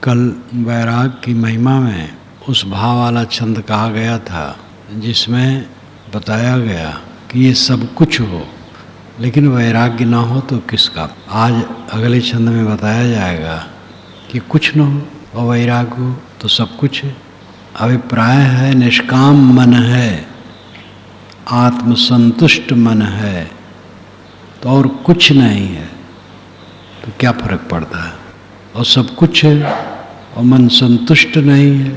कल वैराग की महिमा में उस भाव वाला छंद कहा गया था जिसमें बताया गया कि ये सब कुछ हो लेकिन वैराग्य ना हो तो किसका। आज अगले छंद में बताया जाएगा कि कुछ न हो और वैराग्य हो तो सब कुछ है। अभिप्राय है निष्काम मन है, आत्मसंतुष्ट मन है तो और कुछ नहीं है तो क्या फर्क पड़ता है। और सब कुछ है और मन संतुष्ट नहीं है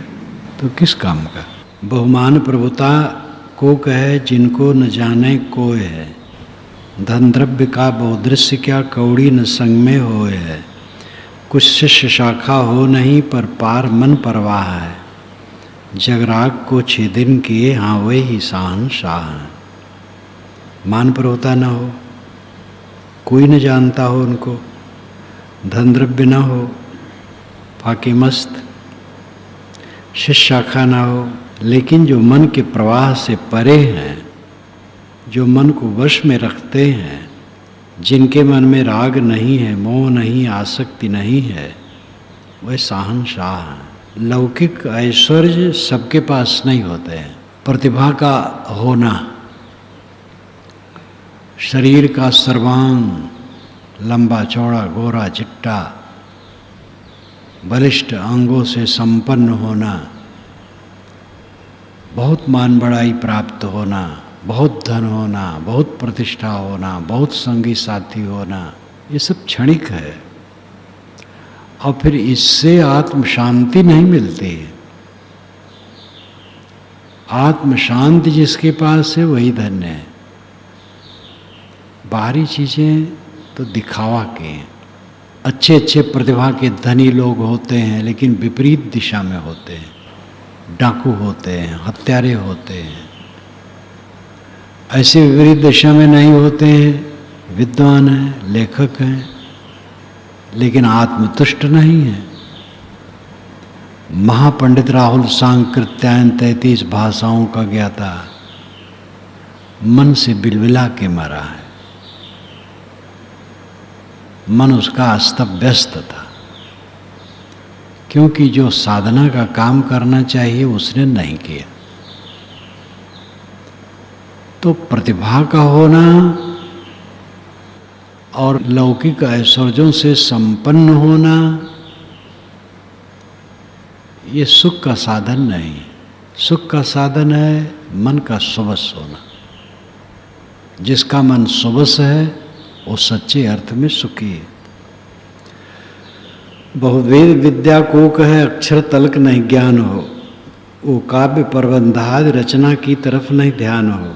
तो किस काम का। बहुमान प्रभुता को कहे जिनको न जाने कोय है, धन द्रव्य का बहुदृश्य क्या कौड़ी न संग में होए है। कुछ शिष्य शाखा हो नहीं पर पार मन परवाह है, जगराग को छेदिन किए हाँ वे ही शहंशाह हैं। मान प्रभुता न हो, कोई न जानता हो उनको, धन द्रव्य न हो, फाके मस्त, शिष्य शाखा न हो, लेकिन जो मन के प्रवाह से परे हैं, जो मन को वश में रखते हैं, जिनके मन में राग नहीं है, मोह नहीं, आसक्ति नहीं है, वह शहंशाह हैं। लौकिक ऐश्वर्य सबके पास नहीं होते हैं। प्रतिभा का होना, शरीर का सर्वांग लंबा चौड़ा गोरा चिट्टा, बलिष्ठ अंगों से संपन्न होना, बहुत मान बड़ाई प्राप्त होना, बहुत धन होना, बहुत प्रतिष्ठा होना, बहुत संगी साथी होना, ये सब क्षणिक है। और फिर इससे आत्म शांति नहीं मिलती। आत्म शांति जिसके पास है वही धन्य है। बाहरी चीजें तो दिखावा के हैं। अच्छे अच्छे प्रतिभा के धनी लोग होते हैं लेकिन विपरीत दिशा में होते हैं, डाकू होते हैं, हत्यारे होते हैं। ऐसे विपरीत दिशा में नहीं होते हैं, विद्वान हैं, लेखक हैं, लेकिन आत्मतुष्ट नहीं है। महापंडित राहुल सांकृत्यायन 33 भाषाओं का ज्ञाता मन से बिलबिला के मरा है। मन उसका अस्त व्यस्त था क्योंकि जो साधना का काम करना चाहिए उसने नहीं किया। तो प्रतिभा का होना और लौकिक ऐश्वर्यों से संपन्न होना ये सुख का साधन नहीं। सुख का साधन है मन का सुबस होना। जिसका मन सुबस है वो सच्चे अर्थ में सुखी है। बहुवेद विद्या को कहे अक्षर तलक नहीं ज्ञान हो, वो काव्य प्रबंधादि रचना की तरफ नहीं ध्यान हो।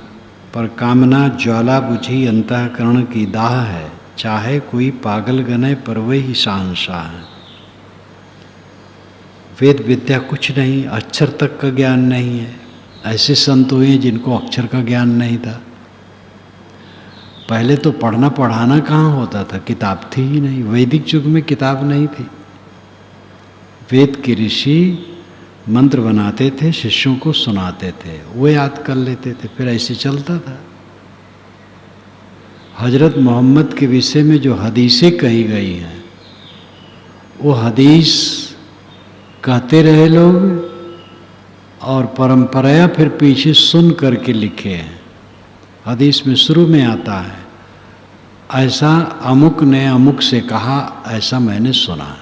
पर कामना ज्वाला बुझी अंतःकरण की दाह है, चाहे कोई पागल गने पर वही शहंशाह है। वेद विद्या कुछ नहीं, अक्षर तक का ज्ञान नहीं है। ऐसे संत हुए जिनको अक्षर का ज्ञान नहीं था। पहले तो पढ़ना पढ़ाना कहाँ होता था, किताब थी ही नहीं। वैदिक युग में किताब नहीं थी। वेद के ऋषि मंत्र बनाते थे, शिष्यों को सुनाते थे, वो याद कर लेते थे, फिर ऐसे चलता था। हजरत मोहम्मद के विषय में जो हदीसें कही गई हैं वो हदीस कहते रहे लोग और परंपराया फिर पीछे सुन करके लिखे हैं। हदीस में शुरू में आता है ऐसा अमुक ने अमुक से कहा, ऐसा मैंने सुना है।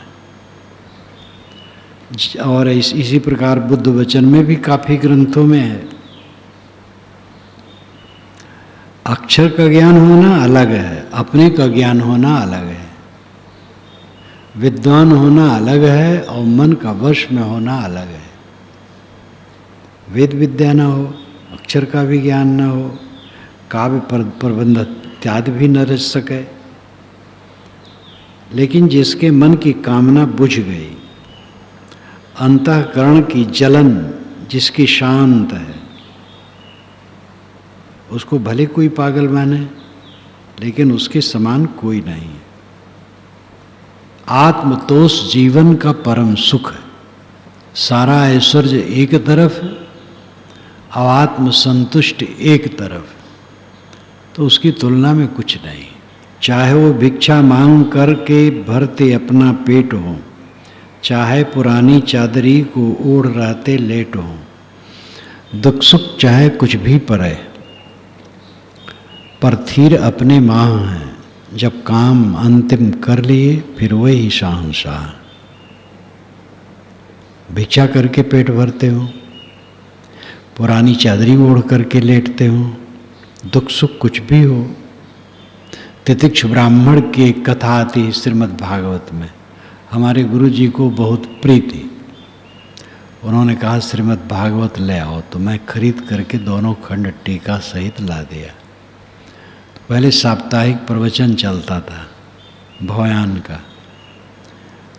और इसी प्रकार बुद्ध वचन में भी काफी ग्रंथों में है। अक्षर का ज्ञान होना अलग है, अपने का ज्ञान होना अलग है। विद्वान होना अलग है और मन का वश में होना अलग है। वेद विद्या ना हो, अक्षर का भी ज्ञान ना हो, काव्य प्रबंध इत्यादि भी न रच सके, लेकिन जिसके मन की कामना बुझ गई, अंतःकरण की जलन जिसकी शांत है, उसको भले कोई पागल माने लेकिन उसके समान कोई नहीं है। आत्मतोष जीवन का परम सुख है। सारा ऐश्वर्य एक तरफ है और आत्मसंतुष्ट एक तरफ, तो उसकी तुलना में कुछ नहीं। चाहे वो भिक्षा मांग करके भरते अपना पेट हो, चाहे पुरानी चादरी को ओढ़ रहते लेटो, दुख सुख चाहे कुछ भी पड़े, पर थीर अपने माह हैं, जब काम अंतिम कर लिए फिर वही शहंशाह। भिक्षा करके पेट भरते हो, पुरानी चादरी ओढ़ करके लेटते हो, दुख सुख कुछ भी हो। तितिक्ष ब्राह्मण की एक कथा आती है श्रीमद् भागवत में, हमारे गुरु जी को बहुत प्रिय थी। उन्होंने कहा श्रीमद् भागवत ले आओ, तो मैं खरीद करके दोनों खंड टीका सहित ला दिया। पहले साप्ताहिक प्रवचन चलता था भवयान का,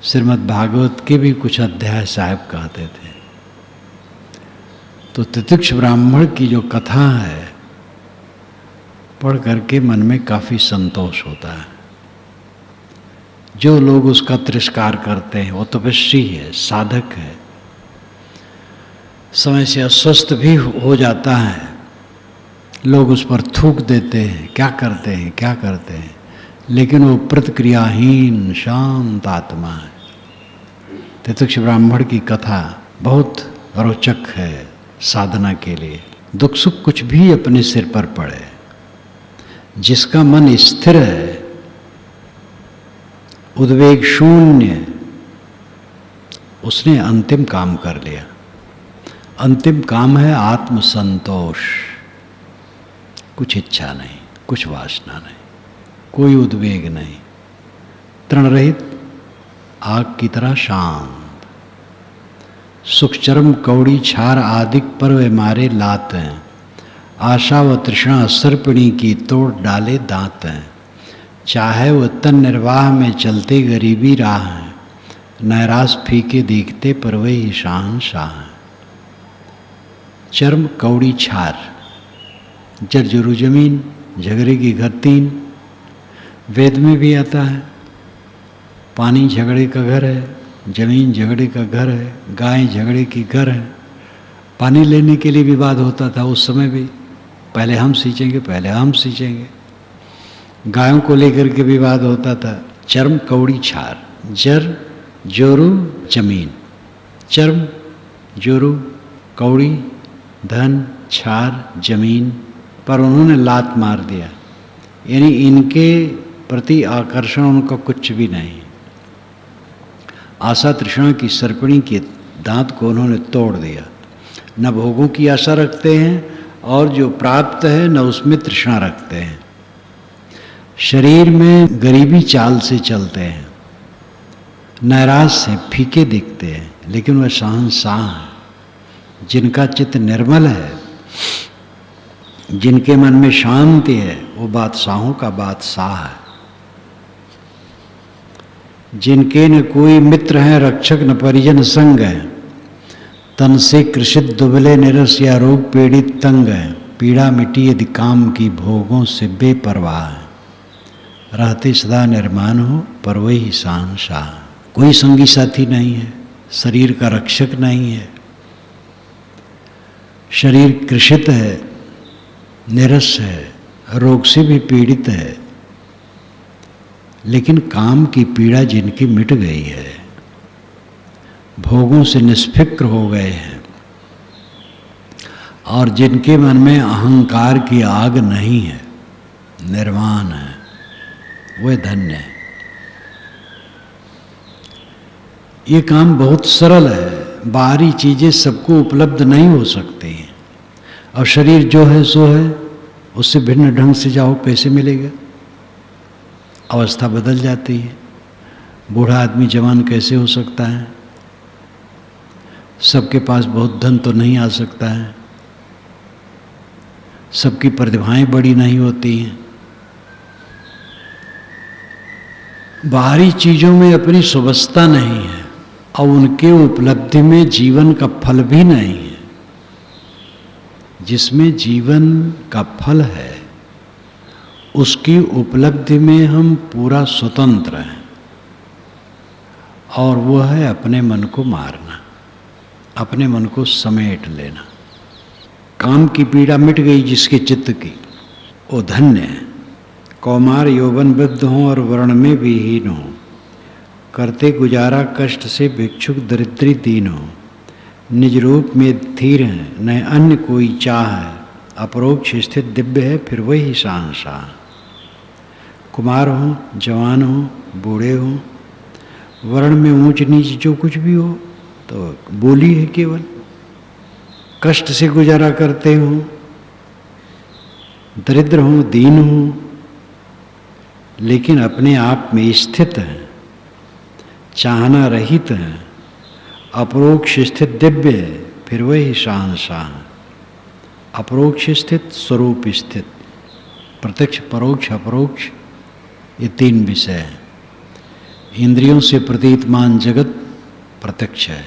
श्रीमद् भागवत के भी कुछ अध्याय साहब कहते थे। तो तितिक्ष ब्राह्मण की जो कथा है पढ़ करके मन में काफ़ी संतोष होता है। जो लोग उसका तिरस्कार करते हैं वो तपस्वी है, साधक है, समय से अस्वस्थ भी हो जाता है, लोग उस पर थूक देते हैं, क्या करते हैं क्या करते हैं, लेकिन वो प्रतिक्रियाहीन शांत आत्मा है। तितिक्ष ब्राह्मण की कथा बहुत रोचक है साधना के लिए। दुख सुख कुछ भी अपने सिर पर पड़े, जिसका मन स्थिर है, उद्वेग शून्य, उसने अंतिम काम कर लिया। अंतिम काम है आत्मसंतोष। कुछ इच्छा नहीं, कुछ वासना नहीं, कोई उद्वेग नहीं, तृण रहित आग की तरह शांत। सुख चरम कौड़ी छार आदिक पर वे मारे लात हैं, आशा व तृष्णा सर्पिणी की तोड़ डाले दांत हैं। चाहे वह तन निर्वाह में चलते गरीबी राह हैं, नैराश फीके देखते पर वही शहंशाह हैं। चर्म कौड़ी छार, जर्जरू जमीन, झगड़े की घर तीन, वेद में भी आता है। पानी झगड़े का घर है, जमीन झगड़े का घर है, गाय झगड़े की घर है। पानी लेने के लिए विवाद होता था उस समय भी, पहले हम सींचेंगे, पहले हम सींचेंगे। गायों को लेकर के विवाद होता था। चर्म कौड़ी छार, जर जोरू जमीन, चर्म जोरू कौड़ी धन छार जमीन पर उन्होंने लात मार दिया, यानी इनके प्रति आकर्षण उनका कुछ भी नहीं। आशा तृष्णा की सर्पिणी के दांत को उन्होंने तोड़ दिया। न भोगों की आशा रखते हैं और जो प्राप्त है न उसमें तृष्णा रखते हैं। शरीर में गरीबी चाल से चलते हैं, नैराश से फीके दिखते हैं, लेकिन वह शहंशाह है। जिनका चित्त निर्मल है, जिनके मन में शांति है, वो बादशाहों का बादशाह है। जिनके न कोई मित्र है रक्षक न परिजन संग है, तन से कृषित दुबले निरस या रोग पीड़ित तंग है। पीड़ा मिटी यदि काम की भोगों से बेपरवाह है, रहते सदा निर्माण हो पर वही शहंशाह। कोई संगी साथी नहीं है, शरीर का रक्षक नहीं है, शरीर कृषित है, निरस है, रोग से भी पीड़ित है, लेकिन काम की पीड़ा जिनकी मिट गई है, भोगों से निष्फिक्र हो गए हैं, और जिनके मन में अहंकार की आग नहीं है, निर्वाण है, वे धन्य है। ये काम बहुत सरल है, बाहरी चीजें सबको उपलब्ध नहीं हो सकती हैं। और शरीर जो है सो है, उससे भिन्न ढंग से जाओ कैसे मिलेगा? अवस्था बदल जाती है। बूढ़ा आदमी जवान कैसे हो सकता है? सबके पास बहुत धन तो नहीं आ सकता है, सबकी प्रतिभाएं बड़ी नहीं होती हैं। बाहरी चीजों में अपनी सुवस्था नहीं है और उनके उपलब्धि में जीवन का फल भी नहीं है। जिसमें जीवन का फल है उसकी उपलब्धि में हम पूरा स्वतंत्र हैं, और वो है अपने मन को मारना, अपने मन को समेट लेना। काम की पीड़ा मिट गई जिसके चित्त की, वो धन्य है। कौमार यौवन वृद्ध हों और वर्ण में विहीन हों, करते गुजारा कष्ट से भिक्षुक दरिद्री तीनों, निज रूप में धीर है न अन्य कोई चाह है, अपरोक्ष स्थित दिव्य है फिर वही शहंशाह। कुमार हो, जवान हो, बूढ़े हो, वर्ण में ऊंच नीच जो कुछ भी हो, तो बोली है केवल। कष्ट से गुजारा करते हो, दरिद्र हो, दीन हो, लेकिन अपने आप में स्थित है, चाहना रहित है, अपरोक्ष स्थित दिव्य है फिर वही शहंशाह। अपरोक्ष स्थित, स्वरूप स्थित, प्रत्यक्ष, परोक्ष, अपरोक्ष, ये तीन विषय हैं। इंद्रियों से प्रतीतमान जगत प्रत्यक्ष है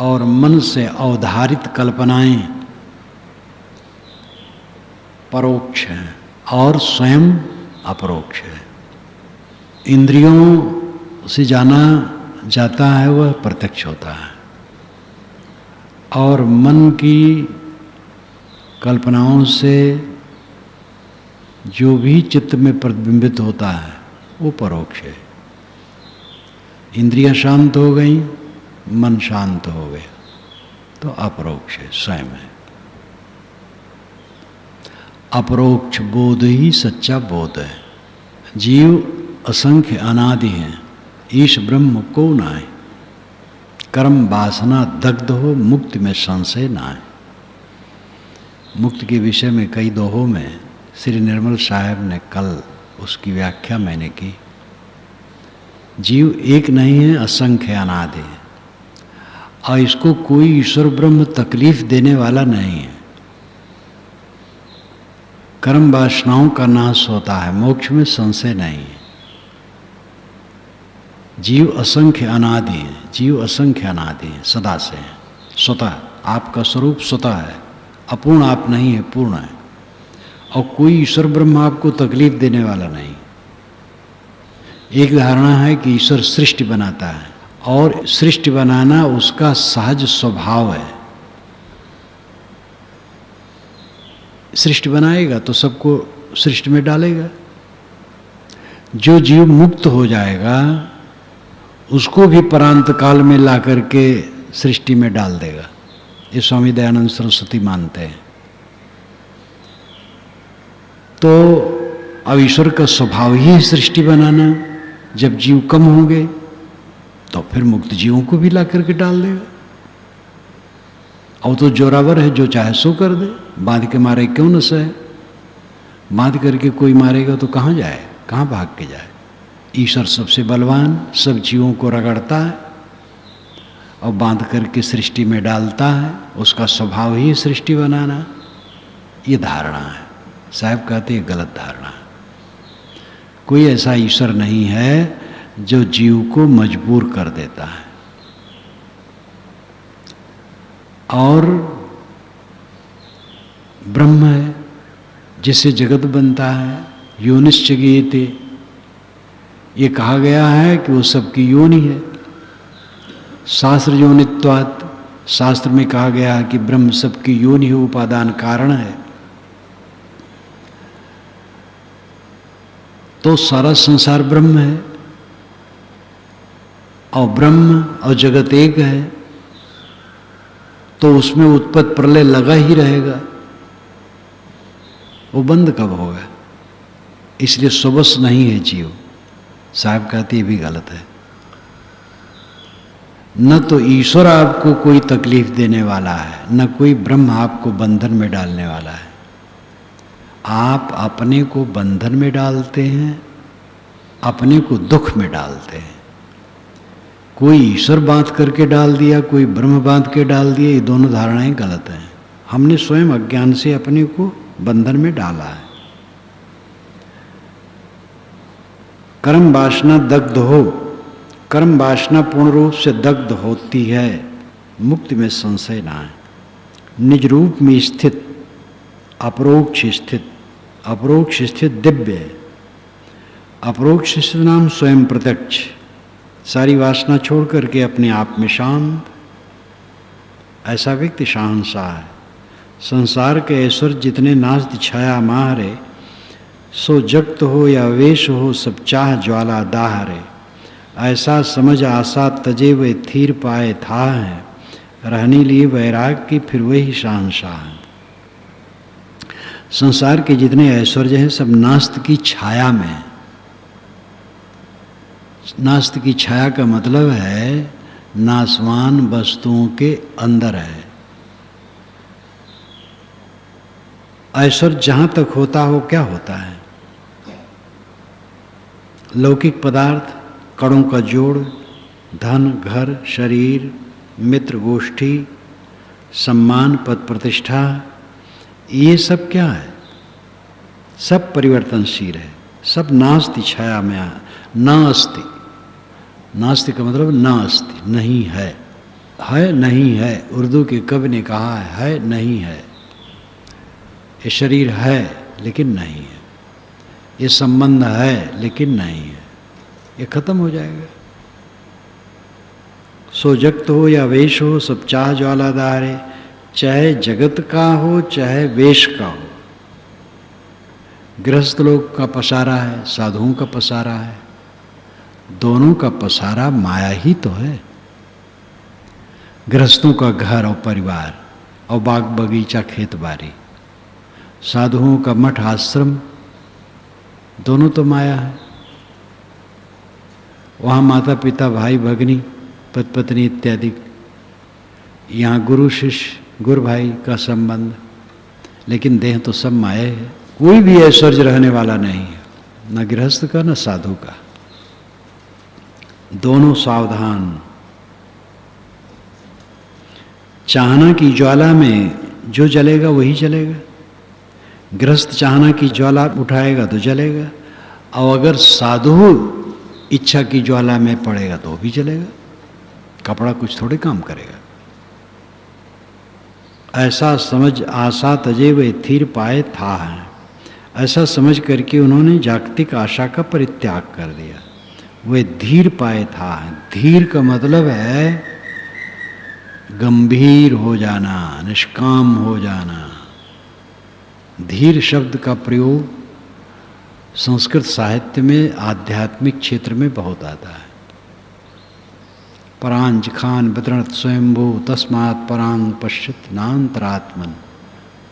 और मन से अवधारित कल्पनाएं परोक्ष हैं और स्वयं अपरोक्ष है। इंद्रियों से जाना जाता है वह प्रत्यक्ष होता है और मन की कल्पनाओं से जो भी चित्त में प्रतिबिंबित होता है वो परोक्ष है। इंद्रियां शांत हो गई, मन शांत हो गया तो अपरोक्ष है, स्वयं है। अपरोक्ष बोध ही सच्चा बोध है। जीव असंख्य अनादि है, ईश ब्रह्म को नाय। कर्म वासना दग्ध हो, मुक्ति में संशय नाय। मुक्ति के विषय में कई दोहों में श्री निर्मल साहब ने कल उसकी व्याख्या मैंने की। जीव एक नहीं है, असंख्य अनादि है और इसको कोई ईश्वर ब्रह्म तकलीफ देने वाला नहीं है। कर्म वासनाओं का नाश होता है, मोक्ष में संशय नहीं है। जीव असंख्य अनादि है, जीव असंख्य अनादि है, सदा से है, स्वतः आपका स्वरूप स्वतः है, अपूर्ण आप नहीं है, पूर्ण है और कोई ईश्वर ब्रह्म आपको तकलीफ देने वाला नहीं। एक धारणा है कि ईश्वर सृष्टि बनाता है और सृष्टि बनाना उसका सहज स्वभाव है। सृष्टि बनाएगा तो सबको सृष्टि में डालेगा। जो जीव मुक्त हो जाएगा उसको भी परांत काल में ला करके सृष्टि में डाल देगा। ये स्वामी दयानंद सरस्वती मानते हैं। तो अब ईश्वर का स्वभाव ही है सृष्टि बनाना। जब जीव कम होंगे तो फिर मुक्त जीवों को भी ला करके डाल देगा। और तो जोरावर है, जो चाहे सो कर दे, बांध के मारे क्यों न सहे। बांध करके कोई मारेगा तो कहाँ जाए, कहाँ भाग के जाए। ईश्वर सबसे बलवान, सब जीवों को रगड़ता है और बांध करके सृष्टि में डालता है। उसका स्वभाव ही सृष्टि बनाना। ये धारणा है, साहब कहते हैं गलत धारणा है। कोई ऐसा ईश्वर नहीं है जो जीव को मजबूर कर देता है। और ब्रह्म है जिससे जगत बनता है। योनिश्च गीयते, ये कहा गया है कि वो सबकी योनि है। शास्त्र योनित्वात्, शास्त्र में कहा गया है कि ब्रह्म सबकी योनि है, उपादान कारण है। तो सारा संसार ब्रह्म है और ब्रह्म और जगत एक है, तो उसमें उत्पत्ति प्रलय लगा ही रहेगा। वो बंद कब होगा? इसलिए स्वबस नहीं है जीव। साहब कहते ये भी गलत है। न तो ईश्वर आपको कोई तकलीफ देने वाला है, न कोई ब्रह्म आपको बंधन में डालने वाला है। आप अपने को बंधन में डालते हैं, अपने को दुख में डालते हैं। कोई ईश्वर बांध करके डाल दिया, कोई ब्रह्म बांध के डाल दिया, ये दोनों धारणाएं गलत हैं। हमने स्वयं अज्ञान से अपने को बंधन में डाला है। कर्म वासना दग्ध हो, कर्म वासना पूर्ण रूप से दग्ध होती है, मुक्ति में संशय ना है। निज रूप में स्थित, अपरोक्ष स्थित, अपरोक्ष स्थित दिव्य है। अपरोक्ष स्थित नाम स्वयं प्रत्यक्ष, सारी वासना छोड़ करके अपने आप में शांत, ऐसा व्यक्ति शहंशाह है। संसार के ऐश्वर्य जितने नाश छाया माहरे, सो जगत हो या वेश हो सब चाह ज्वाला दाहरे। ऐसा समझ आशा तजे वे थीर पाए था है, रहने लिए वैराग की फिर वही शहंशाह है। संसार के जितने ऐश्वर्य हैं सब नास्त की छाया में है। नास्त की छाया का मतलब है नासवान वस्तुओं के अंदर है। ऐश्वर्य जहां तक होता हो क्या होता है? लौकिक पदार्थ, कणों का जोड़, धन, घर, शरीर, मित्र गोष्ठी, सम्मान, पद प्रतिष्ठा, ये सब क्या है? सब परिवर्तनशील है, सब नास्ति छाया में न अस्ति। नास्ति का मतलब न अस्ति, नहीं है। है नहीं है, उर्दू के कवि ने कहा है नहीं है। ये शरीर है लेकिन नहीं है, ये संबंध है लेकिन नहीं है, ये खत्म हो जाएगा। सो जगत हो या वेश हो, सब चाह ज्वालाधार है। चाहे जगत का हो चाहे वेश का हो। गृहस्थ लोग का पसारा है, साधुओं का पसारा है, दोनों का पसारा माया ही तो है। गृहस्थों का घर और परिवार और बाग बगीचा खेत बाड़ी, साधुओं का मठ आश्रम, दोनों तो माया है। वहाँ माता पिता भाई भगनी पति पत्नी इत्यादि, यहाँ गुरु शिष्य गुरु भाई का संबंध, लेकिन देह तो सब माया है। कोई भी ऐश्वर्य रहने वाला नहीं है, न गृहस्थ का न साधु का। दोनों सावधान। चाहना की ज्वाला में जो जलेगा वही जलेगा। गृहस्थ चाहना की ज्वाला उठाएगा तो जलेगा, और अगर साधु इच्छा की ज्वाला में पड़ेगा तो भी जलेगा। कपड़ा कुछ थोड़े काम करेगा। ऐसा समझ आशा तजे वे थीर पाए था है। ऐसा समझ करके उन्होंने जागतिक आशा का परित्याग कर दिया। वे धीर पाए था है। धीर का मतलब है गंभीर हो जाना, निष्काम हो जाना। धीर शब्द का प्रयोग संस्कृत साहित्य में आध्यात्मिक क्षेत्र में बहुत आता है। परांज खान वितरणत स्वयंभू तस्मात् परांग पश्चित नान्तरात्मन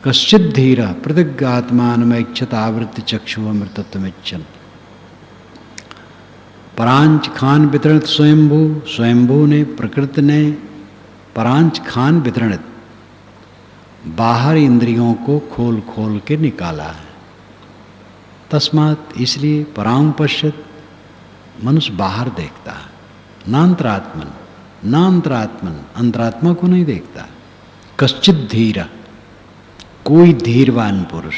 कश्चित धीर प्रतिज्ञात्मानमैक्षत आवृत्ति चक्षु अमृतत्वमिच्छन। परांच खान वितरणत स्वयंभू, स्वयंभू ने प्रकृति ने परांच खान वितरणत बाहर इंद्रियों को खोल खोल के निकाला है। तस्मात् इसलिए परांग पश्चित मनुष्य बाहर देखता है, नान्तरात्मन नान्तरात्मन अंतरात्मा को नहीं देखता। कश्चित धीरा कोई धीरवान पुरुष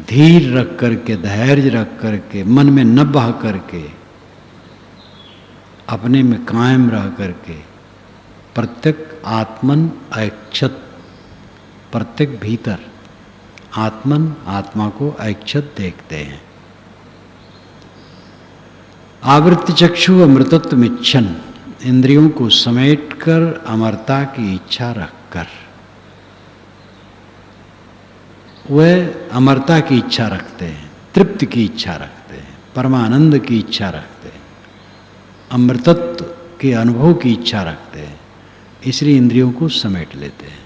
धीर रख करके, धैर्य रख करके, मन में न बह करके, अपने में कायम रह करके, प्रत्येक आत्मन ऐक्षत, प्रत्येक भीतर आत्मन आत्मा को ऐक्षत देखते हैं। आवृत्ति चक्षु अमृतत्व मिच्छन इंद्रियों को समेटकर अमरता की इच्छा रखकर, वह अमरता की इच्छा रखते हैं, तृप्ति की इच्छा रखते हैं, परमानंद की इच्छा रखते हैं, अमृतत्व के अनुभव की इच्छा रखते हैं, इसलिए इंद्रियों को समेट लेते हैं।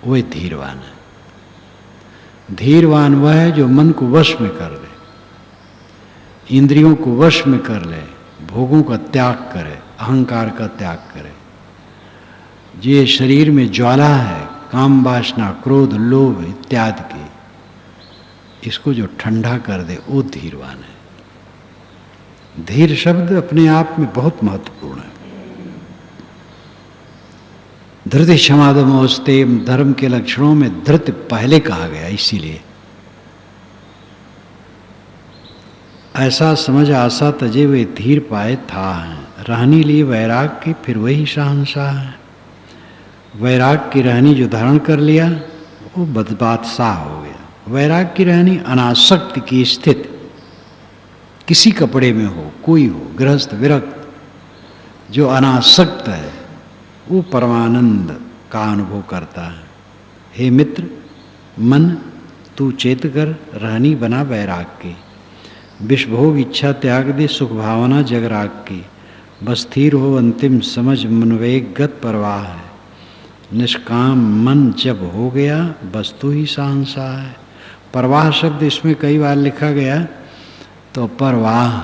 वह धीरवान है। धीरवान वह है जो मन को वश में कर ले, इंद्रियों को वश में कर ले, भोगों का त्याग करे, अहंकार का त्याग करे। ये शरीर में ज्वाला है, काम वासना क्रोध लोभ इत्यादि की, इसको जो ठंडा कर दे वो धीरवान है। धीर शब्द अपने आप में बहुत महत्वपूर्ण है। धृति क्षमादमोस्ते धर्म के लक्षणों में धृत पहले कहा गया, इसीलिए ऐसा समझ आशा तजे वे धीर पाए था है। रहनी लिए वैराग की फिर वही शहंशाह है। वैराग की रहनी जो धारण कर लिया वो बादशाह हो गया। वैराग की रहनी अनासक्ति की स्थिति, किसी कपड़े में हो, कोई हो, गृहस्थ विरक्त, जो अनासक्त है वो परमानंद का अनुभव करता है। हे मित्र, मन तू चेत कर रहनी बना वैराग की। विषभोग इच्छा त्याग दे, सुख भावना जग राग की, बस स्थिर हो अंतिम समझ मनवेग गत परवाह है। निष्काम मन जब हो गया वस्तु ही शहंशाह है। परवाह शब्द इसमें कई बार लिखा गया, तो परवाह,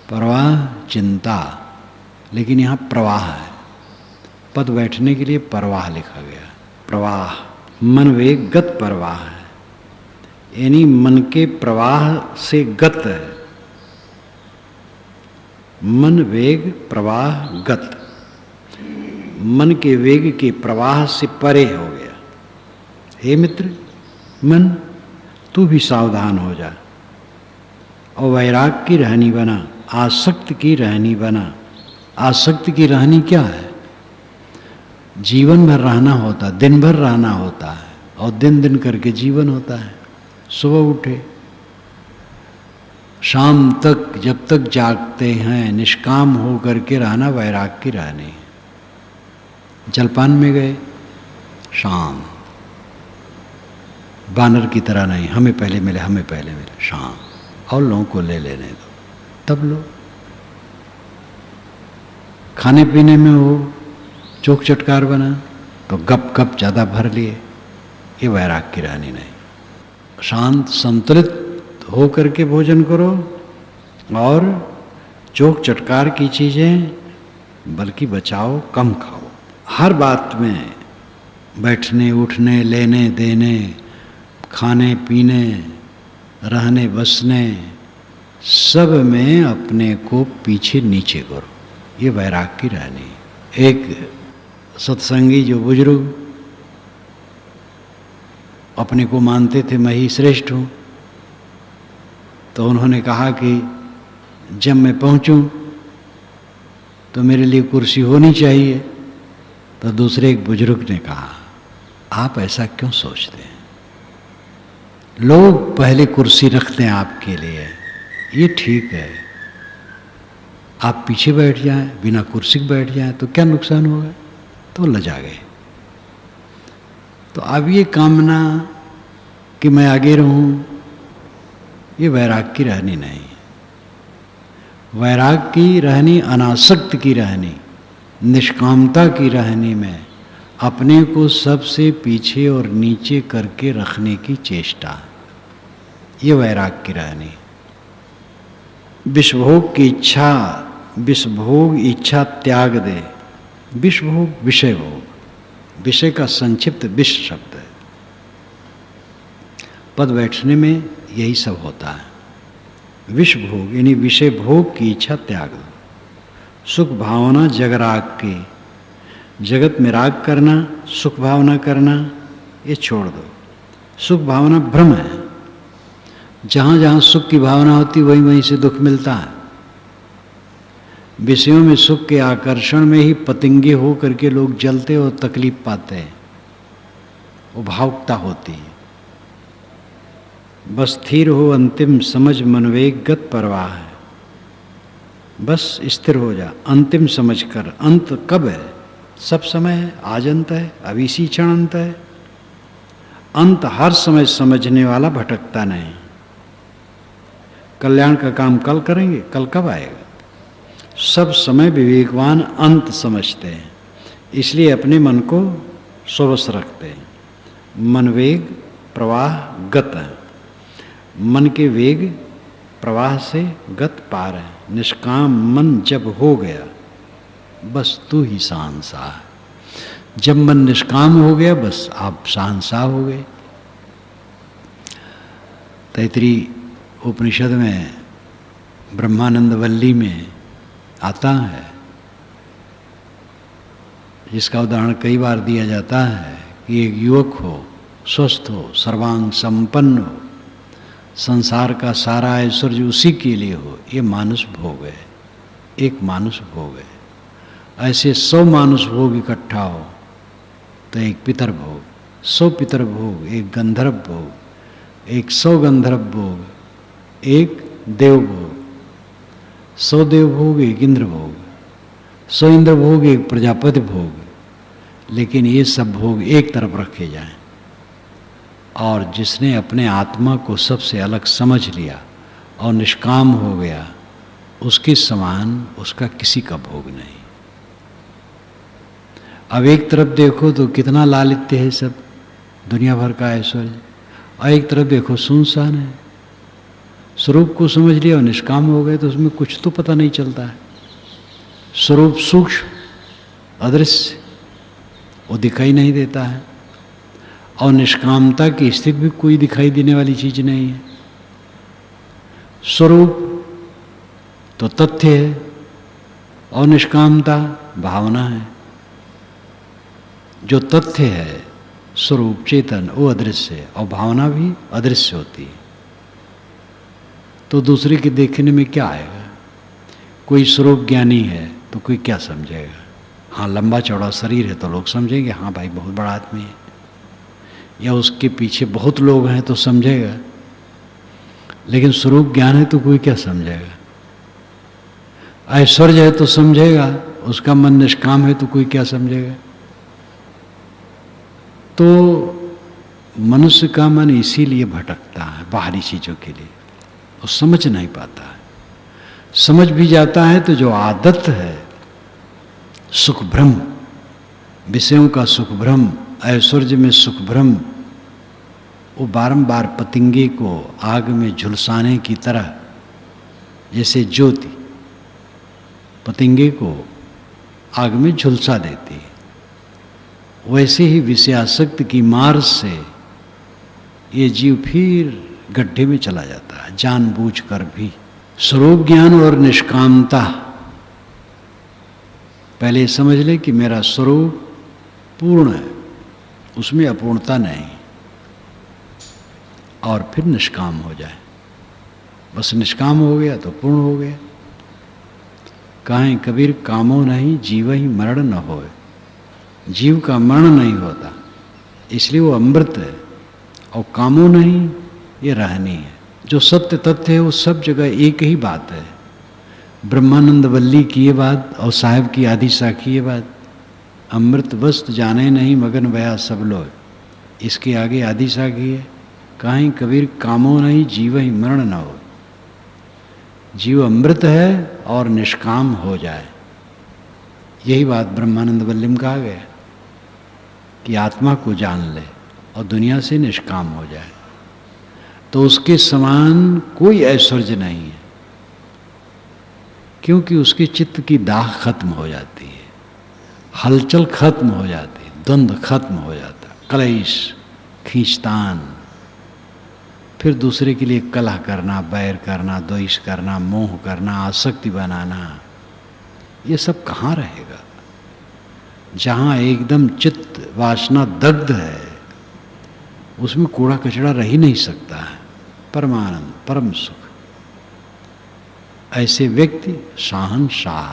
परवाह चिंता, लेकिन यहाँ प्रवाह है। पद बैठने के लिए परवाह लिखा गया। प्रवाह मन वेग गत परवाह है, यानी मन के प्रवाह से गत है। मन वेग प्रवाह गत, मन के वेग के प्रवाह से परे हो गया। हे मित्र, मन तू भी सावधान हो जा और वैराग की रहनी बना, आसक्त की रहनी बना। आसक्त की रहनी क्या है? जीवन भर रहना होता, दिन भर रहना होता है, और दिन दिन करके जीवन होता है। सुबह उठे, शाम तक जब तक जागते हैं निष्काम हो करके रहना वैराग की रहनी। जलपान में गए, शाम, बानर की तरह नहीं, हमें पहले मिले, हमें पहले मिले, शाम, और लोगों को ले लेने दो, तब लो। खाने पीने में हो चोक चटकार बना तो गप गप ज़्यादा भर लिए, ये वैराग की रहनी नहीं। शांत संतुलित हो करके भोजन करो, और चोक चटकार की चीज़ें बल्कि बचाओ, कम खाओ। हर बात में बैठने उठने, लेने देने, खाने पीने, रहने बसने, सब में अपने को पीछे नीचे करो, ये वैराग की रहनी। एक सत्संगी जो बुजुर्ग अपने को मानते थे मैं ही श्रेष्ठ हूँ, तो उन्होंने कहा कि जब मैं पहुँचूँ तो मेरे लिए कुर्सी होनी चाहिए। तो दूसरे एक बुजुर्ग ने कहा, आप ऐसा क्यों सोचते हैं? लोग पहले कुर्सी रखते हैं आपके लिए, ये ठीक है। आप पीछे बैठ जाएं, बिना कुर्सी के बैठ जाएं तो क्या नुकसान होगा? तो लजा गए। तो अब ये कामना कि मैं आगे रहूं, ये वैराग की रहनी नहीं। वैराग की रहनी अनासक्त की रहनी, निष्कामता की रहनी में अपने को सबसे पीछे और नीचे करके रखने की चेष्टा, ये वैराग की रहनी। विषभोग की इच्छा, विषभोग इच्छा त्याग दे। विषभोग विषय भोग, विषय का संक्षिप्त विष शब्द है। पद बैठने में यही सब होता है। विष भोग यानी विषय भोग की इच्छा त्याग दो। सुख भावना जग राग की, जगत में राग करना, सुख भावना करना, ये छोड़ दो। सुख भावना भ्रम है। जहाँ जहाँ सुख की भावना होती वहीं वहीं से दुख मिलता है। विषयों में सुख के आकर्षण में ही पतंगे हो करके लोग जलते और तकलीफ पाते हैं, वो भावुकता होती है। बस स्थिर हो अंतिम समझ मनवेग गत परवाह है। बस स्थिर हो जा अंतिम समझ कर। अंत कब है? सब समय है, आज अंत है, अभी इसी क्षण अंत है। अंत हर समय समझने वाला भटकता नहीं। कल्याण का काम कल करेंगे, कल कब आएगा? सब समय विवेकवान अंत समझते हैं, इसलिए अपने मन को स्वस्थ रखते हैं। मन वेग प्रवाह गत है, मन के वेग प्रवाह से गत पार है। निष्काम मन जब हो गया बस तू ही शहंशाह है। जब मन निष्काम हो गया बस आप शहंशाह हो गए। तैतरी उपनिषद में ब्रह्मानंद वल्ली में आता है, जिसका उदाहरण कई बार दिया जाता है कि एक युवक हो, स्वस्थ हो, सर्वांग संपन्न हो, संसार का सारा ऐश्वर्य उसी के लिए हो, ये मानुष भोग है, एक मानुष भोग है। ऐसे 100 मानुष भोग इकट्ठा हो तो एक पितर भोग, 100 पितर भोग एक गंधर्व भोग, एक 100 गंधर्व भोग एक देव भोग, 100 देव भोग एक इंद्र भोग, 100 इंद्र भोग एक प्रजापति भोग। लेकिन ये सब भोग एक तरफ रखे जाएं, और जिसने अपने आत्मा को सबसे अलग समझ लिया और निष्काम हो गया, उसके समान उसका किसी का भोग नहीं। अब एक तरफ देखो तो कितना लालित्य है, सब दुनिया भर का ऐश्वर्य, और एक तरफ देखो सुनसान है। स्वरूप को समझ लिया और निष्काम हो गए तो उसमें कुछ तो पता नहीं चलता है। स्वरूप सूक्ष्म अदृश्य, वो दिखाई नहीं देता है, और निष्कामता की स्थिति भी कोई दिखाई देने वाली चीज नहीं है। स्वरूप तो तथ्य है और निष्कामता भावना है। जो तथ्य है स्वरूप चेतन वो अदृश्य है, और भावना भी अदृश्य होती है। तो दूसरे के देखने में क्या आएगा? कोई स्वरूप ज्ञानी है तो कोई क्या समझेगा? हाँ, लंबा चौड़ा शरीर है तो लोग समझेंगे हाँ भाई बहुत बड़ा आदमी है, या उसके पीछे बहुत लोग हैं तो समझेगा। लेकिन स्वरूप ज्ञान है तो कोई क्या समझेगा? ऐश्वर्य है तो समझेगा, उसका मन निष्काम है तो कोई क्या समझेगा? तो मनुष्य का मन इसीलिए भटकता है बाहरी चीजों के लिए, वो समझ नहीं पाता है। समझ भी जाता है तो जो आदत है सुख भ्रम, विषयों का सुख भ्रम, ऐश्वर्य में सुख भ्रम, वो बारंबार पतंगे को आग में झुलसाने की तरह, जैसे ज्योति पतंगे को आग में झुलसा देती है, वैसे ही विषयासक्ति की मार से ये जीव फिर गड्ढे में चला जाता है जानबूझकर भी। स्वरूप ज्ञान और निष्कामता, पहले समझ ले कि मेरा स्वरूप पूर्ण है, उसमें अपूर्णता नहीं, और फिर निष्काम हो जाए। बस निष्काम हो गया तो पूर्ण हो गया। कहें कबीर कामो नहीं जीव ही मरण न होए, जीव का मरण नहीं होता इसलिए वो अमृत है, और कामो नहीं ये रहनी है। जो सत्य तथ्य है वो सब जगह एक ही बात है। ब्रह्मानंद वल्ली की ये बात और साहिब की आदि साखी ये बात, अमृत वस्त जाने नहीं मगन भया सब लोग, इसके आगे आदि साखी है। कहीं कबीर कामो नहीं जीव ही मरण न हो, जीव अमृत है और निष्काम हो जाए। यही बात ब्रह्मानंद वल्ली में कहा गया कि आत्मा को जान ले और दुनिया से निष्काम हो जाए, तो उसके समान कोई ऐश्वर्य नहीं है, क्योंकि उसके चित्त की दाह खत्म हो जाती है, हलचल खत्म हो जाती है, द्वंद्व खत्म हो जाता, कलेश खींचतान, फिर दूसरे के लिए कलह करना, बैर करना, द्वेष करना, मोह करना, आसक्ति बनाना, ये सब कहाँ रहेगा? जहाँ एकदम चित्त वासना दग्ध है उसमें कूड़ा कचड़ा रह ही नहीं सकता है, परमानंद परम सुख। ऐसे व्यक्ति शाहन शाह